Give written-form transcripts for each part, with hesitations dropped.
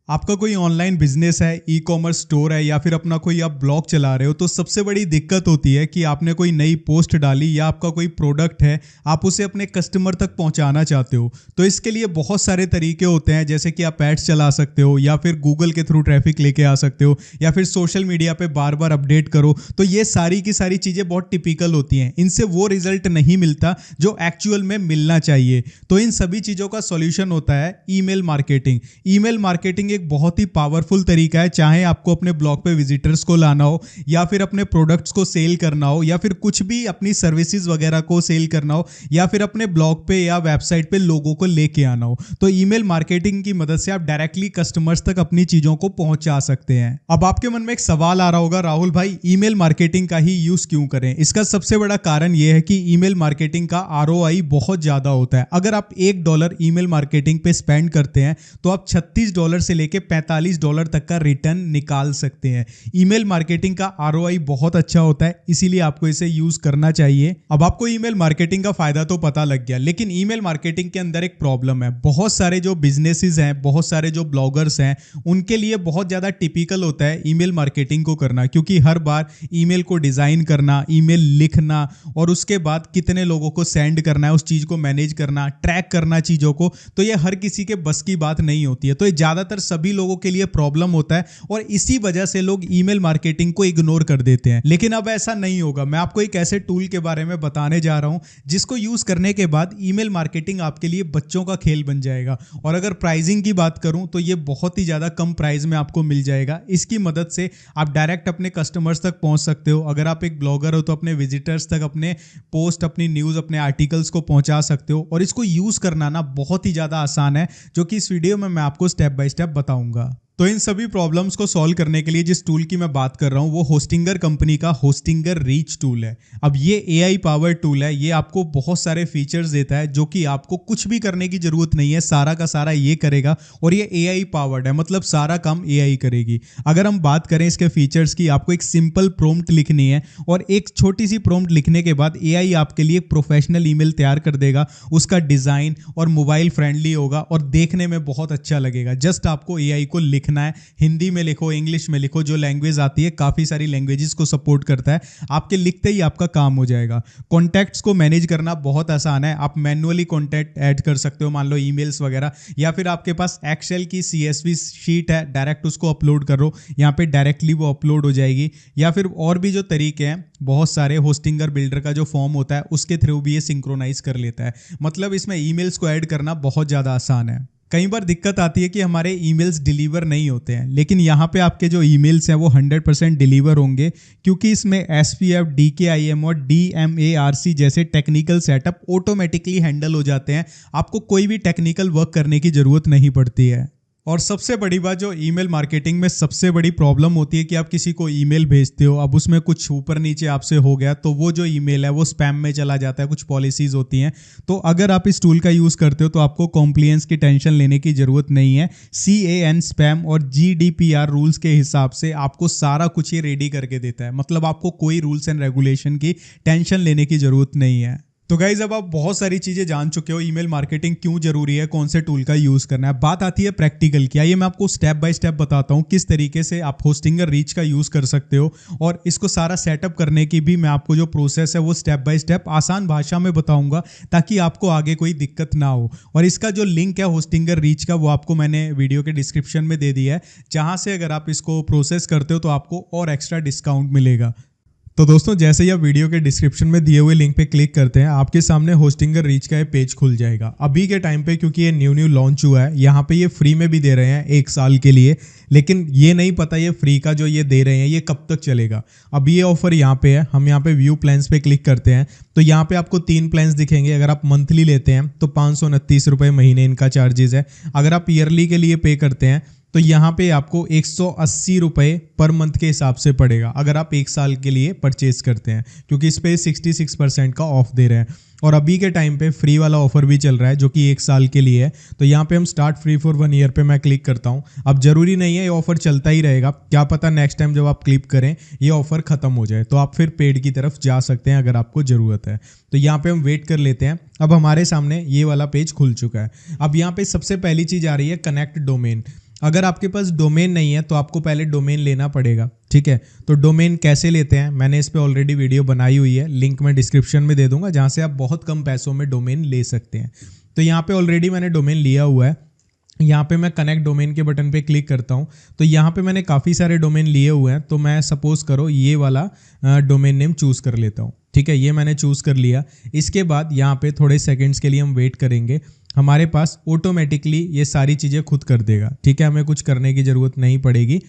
आपका कोई online business है, ई कॉमर्स स्टोर है या फिर अपना कोई आप ब्लॉग चला रहे हो, तो सबसे बड़ी दिक्कत होती है कि आपने कोई नई पोस्ट डाली या आपका कोई प्रोडक्ट है, आप उसे अपने कस्टमर तक पहुंचाना चाहते हो। तो इसके लिए बहुत सारे तरीके होते हैं, जैसे कि आप एड्स चला सकते हो या फिर गूगल के थ्रू ट्रैफिक लेके आ सकते हो या फिर सोशल मीडिया पे बार बार अपडेट करो। तो ये सारी की सारी चीज़ें बहुत टिपिकल होती हैं, इनसे वो रिजल्ट नहीं मिलता जो एक्चुअल में मिलना चाहिए। तो इन सभी चीज़ों का सॉल्यूशन होता है ईमेल मार्केटिंग। ईमेल मार्केटिंग एक बहुत ही पावरफुल तरीका है, चाहे आपको अपने ब्लॉग पे विजिटर्स को लाना हो या फिर अपने प्रोडक्ट्स को सेल करना हो या फिर कुछ भी अपनी सर्विसेज वगैरह को सेल करना हो या फिर अपने ब्लॉग पे या वेबसाइट पे लोगों को लेके आना हो। तो ईमेल मार्केटिंग की मदद से आप डायरेक्टली कस्टमर्स तक अपनी चीजों को पहुंचा सकते हैं। अब आपके मन में एक सवाल आ रहा होगा, राहुल भाई ईमेल मार्केटिंग का ही यूज क्यों करें? इसका सबसे बड़ा कारण यह है कि ईमेल मार्केटिंग का आरओआई बहुत ज्यादा होता है। अगर आप $1 ईमेल मार्केटिंग पे स्पेंड करते हैं तो आप $36 से लेके $45 तक का रिटर्न निकाल सकते हैं। ईमेल मार्केटिंग का आरओआई बहुत अच्छा होता है, इसीलिए आपको इसे यूज करना चाहिए। अब आपको ईमेल मार्केटिंग का फायदा तो पता लग गया, लेकिन ईमेल मार्केटिंग के अंदर एक प्रॉब्लम है। बहुत सारे जो बिजनेसेस हैं, बहुत सारे जो ब्लॉगर्स हैं, उनके लिए बहुत ज्यादा टिपिकल होता है ईमेल मार्केटिंग को करना, क्योंकि हर बार ईमेल को डिजाइन करना, ईमेल लिखना और उसके बाद कितने लोगों को सेंड करना है, उस चीज को मैनेज करना, ट्रैक करना चीजों को, तो ये हर किसी के बस की बात नहीं होती है। तो ये ज्यादातर सभी लोगों के लिए प्रॉब्लम होता है और इसी वजह से लोग ईमेल मार्केटिंग को इग्नोर कर देते हैं। लेकिन अब ऐसा नहीं होगा। मैं आपको एक ऐसे टूल के बारे में बताने जा रहा हूं जिसको यूज करने के बाद ईमेल मार्केटिंग आपके लिए बच्चों का खेल बन जाएगा। और अगर प्राइसिंग की बात करूं तो ये बहुत ही ज्यादा कम प्राइस में आपको मिल जाएगा। इसकी मदद से आप डायरेक्ट अपने कस्टमर्स तक पहुंच सकते हो। अगर आप एक ब्लॉगर हो तो अपने विजिटर्स तक अपने पोस्ट, अपनी न्यूज, अपने आर्टिकल्स को पहुंचा सकते हो। और इसको यूज करना ना बहुत ही ज्यादा आसान है, जो कि इस वीडियो में मैं आपको स्टेप बाय स्टेप बताऊंगा। तो इन सभी प्रॉब्लम्स को सॉल्व करने के लिए जिस टूल की मैं बात कर रहा हूं वो होस्टिंगर कंपनी का होस्टिंगर रीच टूल है। अब ये एआई पावर टूल है, ये आपको बहुत सारे फीचर्स देता है जो कि आपको कुछ भी करने की जरूरत नहीं है, सारा का सारा ये करेगा। और ये एआई पावर्ड है, मतलब सारा काम एआई करेगी। अगर हम बात करें इसके फीचर्स की, आपको एक सिंपल प्रॉम्प्ट लिखनी है और एक छोटी सी प्रॉम्प्ट लिखने के बाद एआई आपके लिए एक प्रोफेशनल ईमेल तैयार कर देगा। उसका डिजाइन और मोबाइल फ्रेंडली होगा और देखने में बहुत अच्छा लगेगा। जस्ट आपको एआई को लिखना है, हिंदी में लिखो, इंग्लिश में लिखो, जो लैंग्वेज आती है, काफी सारी लैंग्वेजेस को सपोर्ट करता है। आपके लिखते ही आपका काम हो जाएगा। कॉन्टैक्ट्स को मैनेज करना बहुत आसान है। आप मैन्युअली कॉन्टैक्ट ऐड कर सकते हो, मान लो ईमेल्स वगैरह, या फिर आपके पास एक्सेल की सीएसवी शीट है, डायरेक्ट उसको अपलोड करो, यहाँ पे डायरेक्टली वो अपलोड हो जाएगी। या फिर और भी जो तरीके हैं बहुत सारे, होस्टिंगर बिल्डर का जो फॉर्म होता है उसके थ्रू भी ये सिंक्रोनाइज कर लेता है। मतलब इसमें ईमेल्स को ऐड करना बहुत ज्यादा आसान है। कई बार दिक्कत आती है कि हमारे ईमेल्स डिलीवर नहीं होते हैं, लेकिन यहाँ पे आपके जो ईमेल्स हैं वो 100% डिलीवर होंगे, क्योंकि इसमें SPF, DKIM और DMARC जैसे टेक्निकल सेटअप ऑटोमेटिकली हैंडल हो जाते हैं। आपको कोई भी टेक्निकल वर्क करने की जरूरत नहीं पड़ती है। और सबसे बड़ी बात, जो ईमेल मार्केटिंग में सबसे बड़ी प्रॉब्लम होती है कि आप किसी को ईमेल भेजते हो, अब उसमें कुछ ऊपर नीचे आपसे हो गया तो वो जो ईमेल है वो स्पैम में चला जाता है, कुछ पॉलिसीज होती हैं। तो अगर आप इस टूल का यूज़ करते हो तो आपको कॉम्प्लियंस की टेंशन लेने की जरूरत नहीं है। CAN स्पैम और GDPR रूल्स के हिसाब से आपको सारा कुछ ये रेडी करके देता है। मतलब आपको कोई रूल्स एंड रेगुलेशन की टेंशन लेने की जरूरत नहीं है। तो गाइज, अब आप बहुत सारी चीजें जान चुके हो, ईमेल मार्केटिंग क्यों जरूरी है, कौन से टूल का यूज करना है। बात आती है प्रैक्टिकल की। आइए मैं आपको स्टेप बाय स्टेप बताता हूं किस तरीके से आप होस्टिंगर रीच का यूज कर सकते हो। और इसको सारा सेटअप करने की भी मैं आपको जो प्रोसेस है वो स्टेप बाय स्टेप आसान भाषा में बताऊंगा, ताकि आपको आगे कोई दिक्कत ना हो। और इसका जो लिंक है होस्टिंगर रीच का, वो आपको मैंने वीडियो के डिस्क्रिप्शन में दे दिया है, जहां से अगर आप इसको प्रोसेस करते हो तो आपको और एक्स्ट्रा डिस्काउंट मिलेगा। तो दोस्तों, जैसे ही आप वीडियो के डिस्क्रिप्शन में दिए हुए लिंक पे क्लिक करते हैं, आपके सामने होस्टिंगर रीच का ये पेज खुल जाएगा। अभी के टाइम पे, क्योंकि ये न्यू लॉन्च हुआ है, यहाँ पे ये फ्री में भी दे रहे हैं 1 साल के लिए, लेकिन ये नहीं पता ये फ्री का जो ये दे रहे हैं ये कब तक चलेगा। अब ये ऑफर यहाँ पे है, हम यहाँ पे व्यू प्लान्स पे क्लिक करते हैं तो यहाँ पे आपको 3 प्लान्स दिखेंगे। अगर आप मंथली लेते हैं तो 529 रुपये महीने इनका चार्जेस है। अगर आप ईयरली के लिए पे करते हैं तो यहाँ पे आपको 180 रुपये पर मंथ के हिसाब से पड़ेगा, अगर आप 1 साल के लिए परचेज करते हैं, क्योंकि इस पे 66% का ऑफ दे रहे हैं। और अभी के टाइम पे फ्री वाला ऑफर भी चल रहा है जो कि 1 साल के लिए है। तो यहाँ पे हम स्टार्ट फ्री फॉर 1 ईयर पे मैं क्लिक करता हूँ। अब जरूरी नहीं है ये ऑफर चलता ही रहेगा, क्या पता नेक्स्ट टाइम जब आप क्लिक करें ये ऑफर खत्म हो जाए, तो आप फिर पेड की तरफ जा सकते हैं अगर आपको जरूरत है। तो यहाँ पे हम वेट कर लेते हैं। अब हमारे सामने ये वाला पेज खुल चुका है। अब यहाँ पे सबसे पहली चीज आ रही है कनेक्ट डोमेन। अगर आपके पास डोमेन नहीं है तो आपको पहले डोमेन लेना पड़ेगा, ठीक है। तो डोमेन कैसे लेते हैं, मैंने इस पे ऑलरेडी वीडियो बनाई हुई है, लिंक मैं डिस्क्रिप्शन में दे दूंगा, जहाँ से आप बहुत कम पैसों में डोमेन ले सकते हैं। तो यहाँ पे ऑलरेडी मैंने डोमेन लिया हुआ है। यहाँ पे मैं कनेक्ट डोमेन के बटन पे क्लिक करता हूँ तो यहाँ पे मैंने काफ़ी सारे डोमेन लिए हुए हैं। तो मैं सपोज करो ये वाला डोमेन नेम चूज़ कर लेता हूँ, ठीक है। ये मैंने चूज़ कर लिया। इसके बाद यहाँ पे थोड़े सेकंड्स के लिए हम वेट करेंगे, हमारे पास ऑटोमेटिकली ये सारी चीज़ें खुद कर देगा, ठीक है। हमें कुछ करने की ज़रूरत नहीं पड़ेगी।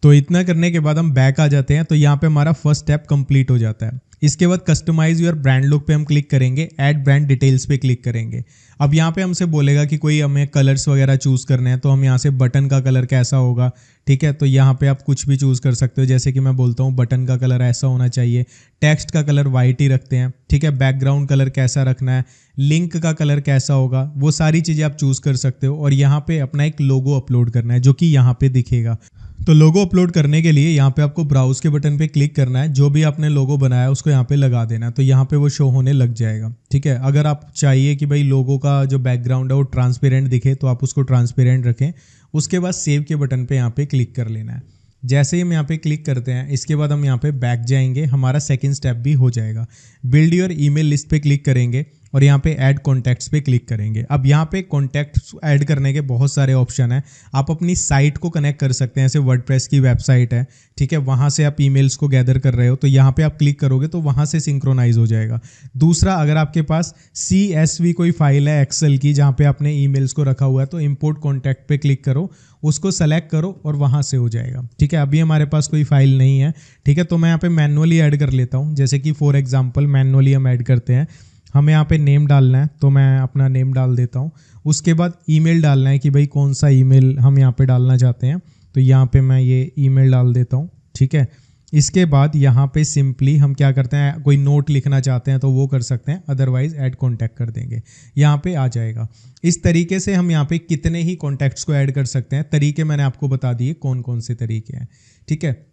तो इतना करने के बाद हम बैक आ जाते हैं। तो यहाँ पे हमारा फर्स्ट स्टेप कंप्लीट हो जाता है। इसके बाद कस्टमाइज योर ब्रांड लुक पे हम क्लिक करेंगे, ऐड ब्रांड डिटेल्स पे क्लिक करेंगे। अब यहाँ पे हमसे बोलेगा कि कोई हमें कलर्स वगैरह चूज़ करने हैं, तो हम यहाँ से बटन का कलर कैसा होगा, ठीक है। तो यहाँ पे आप कुछ भी चूज़ कर सकते हो, जैसे कि मैं बोलता हूँ बटन का कलर ऐसा होना चाहिए, टेक्स्ट का कलर वाइट ही रखते हैं, ठीक है। बैकग्राउंड कलर कैसा रखना है, लिंक का कलर कैसा होगा, वो सारी चीज़ें आप चूज़ कर सकते हो। और यहाँ पे अपना एक लोगो अपलोड करना है जो कि यहाँ पे दिखेगा। तो लोगो अपलोड करने के लिए यहाँ पे आपको ब्राउज के बटन पे क्लिक करना है, जो भी आपने लोगो बनाया उसको यहाँ पे लगा देना है, तो यहाँ पे वो शो होने लग जाएगा, ठीक है। अगर आप चाहिए कि भाई लोगो का जो बैकग्राउंड है वो ट्रांसपेरेंट दिखे तो आप उसको ट्रांसपेरेंट रखें। उसके बाद सेव के बटन पे यहाँ पे क्लिक कर लेना है। जैसे ही हम यहाँ पे क्लिक करते हैं, इसके बाद हम यहाँ पे बैक जाएंगे, हमारा सेकंड स्टेप भी हो जाएगा। बिल्ड योर ईमेल लिस्ट पे क्लिक करेंगे और यहाँ पे ऐड कॉन्टैक्ट्स पे क्लिक करेंगे। अब यहाँ पे कॉन्टैक्ट्स ऐड करने के बहुत सारे ऑप्शन हैं। आप अपनी साइट को कनेक्ट कर सकते हैं, जैसे वर्डप्रेस की वेबसाइट है, ठीक है, वहाँ से आप ईमेल्स को गैदर कर रहे हो तो यहाँ पे आप क्लिक करोगे तो वहाँ से सिंक्रोनाइज हो जाएगा। दूसरा, अगर आपके पास CSV कोई फाइल है एक्सेल की जहाँ पे आपने ईमेल्स को रखा हुआ है तो इंपोर्ट कॉन्टैक्ट पे क्लिक करो, उसको सेलेक्ट करो और वहाँ से हो जाएगा, ठीक है। अभी हमारे पास कोई फाइल नहीं है, ठीक है, तो मैं यहाँ पे मैनुअली ऐड कर लेता हूँ। जैसे कि फॉर एग्जांपल मैनुअली हम ऐड करते हैं, हमें यहाँ पे नेम डालना है तो मैं अपना नेम डाल देता हूँ। उसके बाद ईमेल डालना है कि भाई कौन सा ईमेल हम यहाँ पे डालना चाहते हैं, तो यहाँ पे मैं ये ईमेल डाल देता हूँ, ठीक है। इसके बाद यहाँ पे सिंपली हम क्या करते हैं, कोई नोट लिखना चाहते हैं तो वो कर सकते हैं, अदरवाइज ऐड कॉन्टैक्ट कर देंगे, यहाँ पे आ जाएगा। इस तरीके से हम यहाँ पे कितने ही कॉन्टैक्ट्स को ऐड कर सकते हैं। तरीके मैंने आपको बता दिए कौन कौन से तरीके हैं, ठीक है।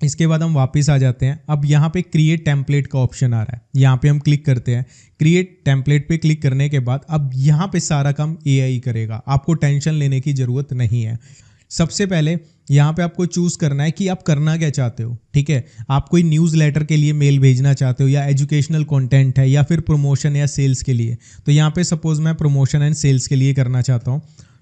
इसके बाद हम वापस आ जाते हैं। अब यहाँ पे क्रिएट टेम्पलेट का ऑप्शन आ रहा है, यहाँ पे हम क्लिक करते हैं। क्रिएट टेम्पलेट पे क्लिक करने के बाद अब यहाँ पे सारा काम AI करेगा, आपको टेंशन लेने की ज़रूरत नहीं है। सबसे पहले यहाँ पे आपको चूज़ करना है कि आप करना क्या चाहते हो, ठीक है। आप कोई न्यूज़लेटर के लिए मेल भेजना चाहते हो या एजुकेशनल कंटेंट है या फिर प्रमोशन या सेल्स के लिए, तो यहाँ पे सपोज मैं प्रमोशन एंड सेल्स के लिए करना चाहता हूँ।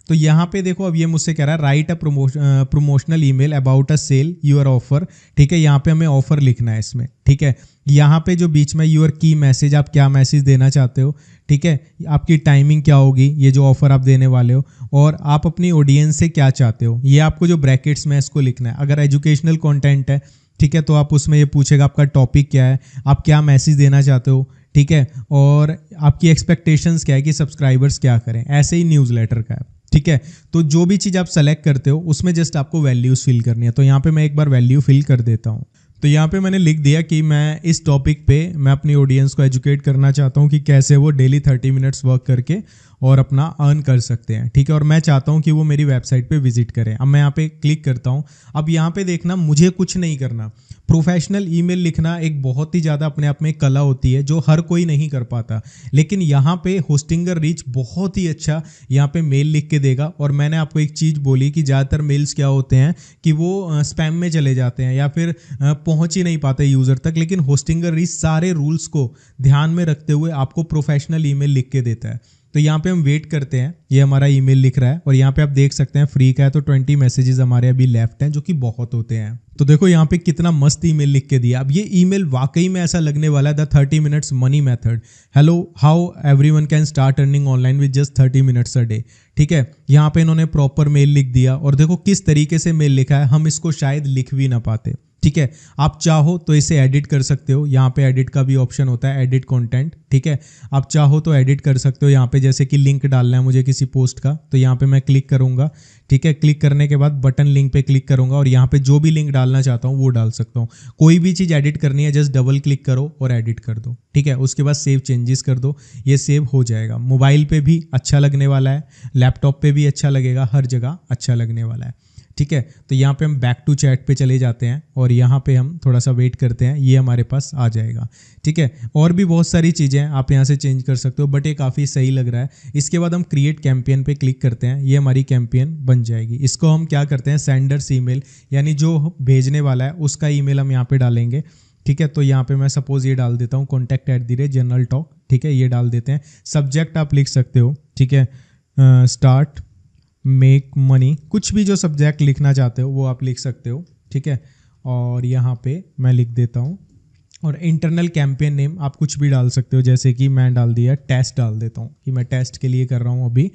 तो यहाँ पे देखो अब ये मुझसे कह रहा है write a promotional email about a sale your offer, ठीक है। यहाँ पे हमें ऑफर लिखना है इसमें, ठीक है। यहाँ पे जो बीच में यूर की मैसेज, आप क्या मैसेज देना चाहते हो, ठीक है। आपकी टाइमिंग क्या होगी, ये जो ऑफर आप देने वाले हो, और आप अपनी ऑडियंस से क्या चाहते हो, ये आपको जो ब्रैकेट्स में इसको लिखना है। अगर एजुकेशनल कंटेंट है, ठीक है, तो आप उसमें ये पूछेगा आपका टॉपिक क्या है, आप क्या मैसेज देना चाहते हो, ठीक है, और आपकी एक्सपेक्टेशंस क्या है कि सब्सक्राइबर्स क्या करें। ऐसे ही न्यूज़लेटर का है, ठीक है। तो जो भी चीज़ आप सेलेक्ट करते हो उसमें जस्ट आपको वैल्यूज़ फिल करनी है। तो यहाँ पे मैं एक बार वैल्यू फिल कर देता हूँ। तो यहाँ पे मैंने लिख दिया कि मैं इस टॉपिक पे मैं अपनी ऑडियंस को एजुकेट करना चाहता हूँ कि कैसे वो डेली 30 मिनट्स वर्क करके और अपना अर्न कर सकते हैं, ठीक है। और मैं चाहता हूँ कि वो मेरी वेबसाइट पे विजिट करें। अब मैं यहाँ पे क्लिक करता हूँ। अब यहाँ पे देखना, मुझे कुछ नहीं करना। प्रोफेशनल ईमेल लिखना एक बहुत ही ज़्यादा अपने आप में कला होती है जो हर कोई नहीं कर पाता, लेकिन यहाँ पे होस्टिंगर रीच बहुत ही अच्छा यहाँ पे मेल लिख के देगा। और मैंने आपको एक चीज़ बोली कि ज़्यादातर मेल्स क्या होते हैं कि वो स्पैम में चले जाते हैं या फिर पहुँच ही नहीं पाते यूज़र तक, लेकिन होस्टिंगर रीच सारे रूल्स को ध्यान में रखते हुए आपको प्रोफेशनल ईमेल लिख के देता है। तो यहाँ पे हम वेट करते हैं, ये हमारा ईमेल लिख रहा है और यहाँ पे आप देख सकते हैं फ्री का है तो 20 मैसेजेस हमारे अभी लेफ्ट हैं, जो कि बहुत होते हैं। तो देखो यहाँ पे कितना मस्त ईमेल लिख के दिया। अब ये ईमेल वाकई में ऐसा लगने वाला है, the 30 minutes money method, hello how everyone can start earning online with just 30 minutes a day, ठीक है। यहाँ पे इन्होंने प्रॉपर मेल लिख दिया और देखो किस तरीके से मेल लिखा है, हम इसको शायद लिख भी ना पाते, ठीक है। आप चाहो तो इसे एडिट कर सकते हो, यहाँ पे एडिट का भी ऑप्शन होता है, एडिट कंटेंट, ठीक है। आप चाहो तो एडिट कर सकते हो यहाँ पे, जैसे कि लिंक डालना है मुझे किसी पोस्ट का, तो यहाँ पे मैं क्लिक करूँगा, ठीक है। क्लिक करने के बाद बटन लिंक पे क्लिक करूँगा और यहाँ पे जो भी लिंक डालना चाहता हूँ वो डाल सकता हूँ। कोई भी चीज़ एडिट करनी है जस्ट डबल क्लिक करो और एडिट कर दो, ठीक है। उसके बाद सेव चेंजेस कर दो, ये सेव हो जाएगा। मोबाइल पे भी अच्छा लगने वाला है, लैपटॉप पे भी अच्छा लगेगा, हर जगह अच्छा लगने वाला है, ठीक है। तो यहाँ पे हम बैक टू चैट पे चले जाते हैं और यहाँ पे हम थोड़ा सा वेट करते हैं, ये हमारे पास आ जाएगा। ठीक है, और भी बहुत सारी चीज़ें हैं आप यहाँ से चेंज कर सकते हो, बट ये काफ़ी सही लग रहा है। इसके बाद हम क्रिएट कैंपेन पे क्लिक करते हैं, ये हमारी कैंपेन बन जाएगी। इसको हम क्या करते हैं, सेंडर्स ईमेल, यानी जो भेजने वाला है उसका ईमेल हम यहाँ पे डालेंगे। ठीक है, तो यहाँ पे मैं सपोज ये डाल देता हूँ contact@जनरल टॉक। ठीक है, ये डाल देते हैं। सब्जेक्ट आप लिख सकते हो, ठीक है, स्टार्ट मेक मनी, कुछ भी जो सब्जेक्ट लिखना चाहते हो वो आप लिख सकते हो। ठीक है, और यहाँ पे मैं लिख देता हूँ, और इंटरनल कैंपेन नेम आप कुछ भी डाल सकते हो, जैसे कि मैं डाल दिया टेस्ट, डाल देता हूँ कि मैं टेस्ट के लिए कर रहा हूँ अभी।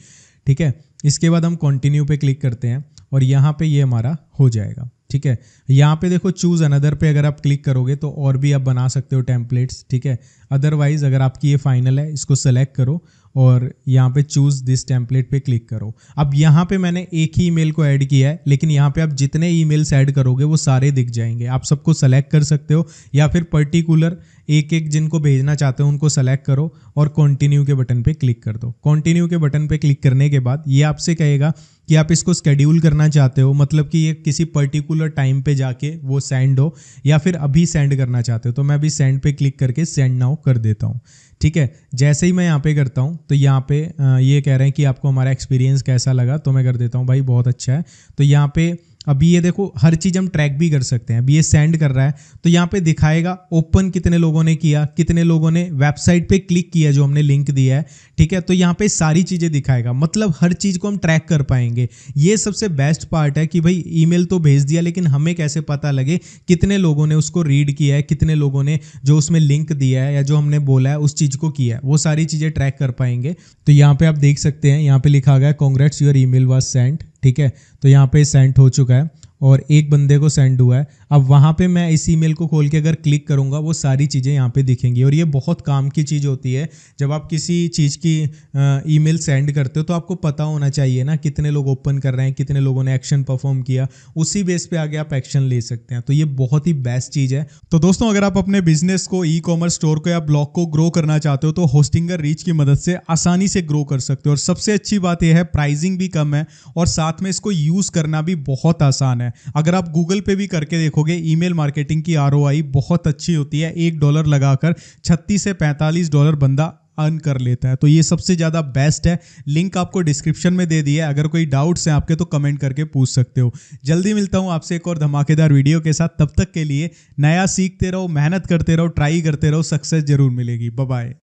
ठीक है, इसके बाद हम कंटिन्यू पे क्लिक करते हैं और यहाँ पे ये हमारा हो जाएगा। ठीक है, यहाँ पे देखो चूज़ अनदर पे अगर आप क्लिक करोगे तो और भी आप बना सकते हो टेम्पलेट्स। ठीक है, अदरवाइज अगर आपकी ये फाइनल है, इसको सेलेक्ट करो और यहाँ पे चूज़ दिस टेम्पलेट पे क्लिक करो। अब यहाँ पे मैंने एक ही ईमेल को ऐड किया है, लेकिन यहाँ पे आप जितने ईमेल्स ऐड करोगे वो सारे दिख जाएंगे। आप सबको सेलेक्ट कर सकते हो या फिर पर्टिकुलर एक एक जिनको भेजना चाहते हो उनको सेलेक्ट करो और कंटिन्यू के बटन पे क्लिक कर दो। कंटिन्यू के बटन पे क्लिक करने के बाद ये आपसे कहेगा कि आप इसको स्केड्यूल करना चाहते हो, मतलब कि ये किसी पर्टिकुलर टाइम पे जाके वो सेंड हो, या फिर अभी सेंड करना चाहते हो। तो मैं अभी सेंड पे क्लिक करके सेंड नाउ कर देता हूँ। ठीक है, जैसे ही मैं यहाँ पे करता हूँ तो यहाँ पे ये कह रहे हैं कि आपको हमारा एक्सपीरियंस कैसा लगा, तो मैं कर देता हूँ भाई बहुत अच्छा है। तो यहाँ पे अभी ये देखो हर चीज़ हम ट्रैक भी कर सकते हैं। अभी ये सेंड कर रहा है तो यहाँ पे दिखाएगा ओपन कितने लोगों ने किया, कितने लोगों ने वेबसाइट पे क्लिक किया जो हमने लिंक दिया है। ठीक है, तो यहाँ पे सारी चीज़ें दिखाएगा, मतलब हर चीज़ को हम ट्रैक कर पाएंगे। ये सबसे बेस्ट पार्ट है कि भाई ईमेल तो भेज दिया, लेकिन हमें कैसे पता लगे कितने लोगों ने उसको रीड किया है, कितने लोगों ने जो उसमें लिंक दिया है या जो हमने बोला है उस चीज़ को किया है, वो सारी चीज़ें ट्रैक कर पाएंगे। तो यहाँ पे आप देख सकते हैं, यहाँ पे लिखा गया congrats your email was sent. ठीक है, तो यहाँ पे सेंड हो चुका है और एक बंदे को सेंड हुआ है। अब वहाँ पे मैं इस ईमेल को खोल के अगर क्लिक करूँगा वो सारी चीज़ें यहाँ पे दिखेंगी, और ये बहुत काम की चीज़ होती है। जब आप किसी चीज़ की ईमेल सेंड करते हो तो आपको पता होना चाहिए ना कितने लोग ओपन कर रहे हैं, कितने लोगों ने एक्शन परफॉर्म किया, उसी बेस पे आगे आप एक्शन ले सकते हैं। तो ये बहुत ही बेस्ट चीज़ है। तो दोस्तों अगर आप अपने बिजनेस को, ई कॉमर्स स्टोर को या ब्लॉग को ग्रो करना चाहते हो तो होस्टिंगर रीच की मदद से आसानी से ग्रो कर सकते हो। और सबसे अच्छी बात यह है प्राइसिंग भी कम है और साथ में इसको यूज़ करना भी बहुत आसान है। अगर आप गूगल पे भी करके देखोगे ईमेल मार्केटिंग की ROI बहुत अच्छी होती है। $1 लगाकर 36 से $45 बंदा अर्न कर लेता है। तो ये सबसे ज़्यादा बेस्ट है। लिंक आपको डिस्क्रिप्शन में दे दिया है, अगर कोई डाउट्स हैं आपके तो कमेंट करके पूछ सकते हो। जल्दी मिलता हूँ आपसे एक और धमाकेदार वीडियो के साथ। तब तक के लिए नया सीखते रहो, मेहनत करते रहो, ट्राई करते रहो, सक्सेस जरूर मिलेगी। Bye bye.